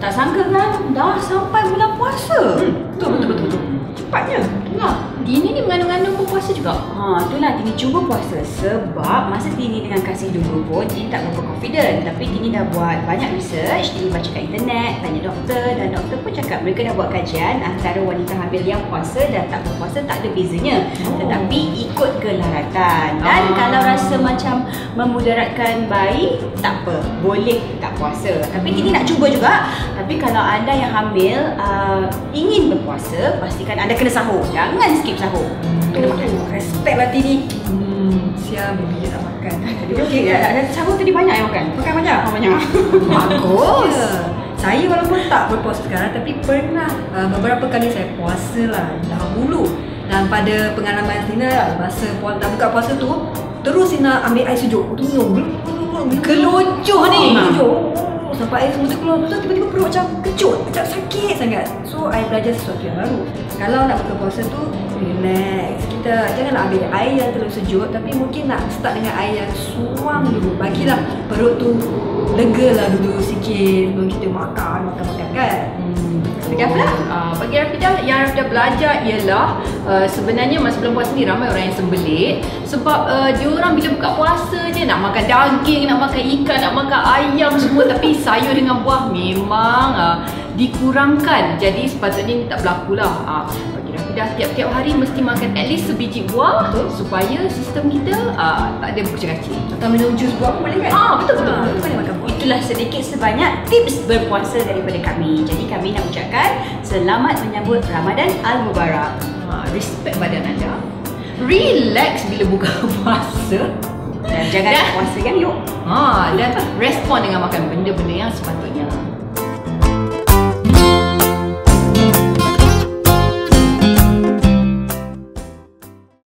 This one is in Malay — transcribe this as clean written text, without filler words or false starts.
Tak sangka kan, dah sampai bulan puasa. Betul. Cepatnya. Dini ni mengandung-ngandung berpuasa juga. Itulah Tini cuba puasa sebab masa Tini dengan Kasih dulu pun Tini tak berapa confident, tapi Tini dah buat banyak research, Tini baca kat internet, tanya doktor, dan doktor pun cakap mereka dah buat kajian antara wanita hamil yang puasa dan tak berpuasa tak ada bezanya. Tetapi ikut kelaratan. Dan kalau rasa macam memudaratkan bayi, tak apa, boleh tak puasa. Tapi Tini nak cuba juga. Tapi kalau anda yang hamil ingin berpuasa, pastikan anda kena sahur. Jangan skip sahur. Kena makan. Respect lah Tini. Siap, baby dia tak makan. Okey, sahur tadi banyak yang makan? Makan banyak? Banyak. Bagus. Saya walaupun tak berpuasa sekarang, tapi pernah beberapa kali saya puasa lah dahulu. Dan pada pengalaman Tina lah, masa nak buka puasa tu, terus Tina ambil air sejuk. Tu minum. Kelojoh ni. Sampai air semua terkeluar. Lepas tu tiba-tiba perut macam kecut, macam sakit sangat. So, I belajar sesuatu yang baru. Kalau nak buka puasa tu, relax. Kita janganlah ambil air yang terlalu sejuk, tapi mungkin nak start dengan air yang suam dulu. Bagilah perut tu lega lah dulu sikit sebelum kita makan kan. Rafidah pula? Bagi Rafidah, yang Rafidah belajar ialah sebenarnya masa bulan puasa ni ramai orang yang sembelit. Sebab diorang bila buka puasa je nak makan daging, nak makan ikan, nak makan ayam semua. Tapi sayur dengan buah memang dikurangkan. Jadi sepatutnya ni tak berlaku lah. Bagi Rafidah, tiap-tiap hari mesti makan at least sebiji buah. Supaya sistem kita tak ada berkecil-kecil. Atau minum jus buah pun boleh kan? Betul. Boleh makan buah. Itulah sedikit sebanyak tips berpuasa daripada kami. Jadi kami nak ucapkan selamat menyambut Ramadan Al-Mubarak. Respect badan anda. Relax bila buka puasa. Dan jangan puasa kan yuk. Dan respon dengan makan benda-benda yang sepatutnya.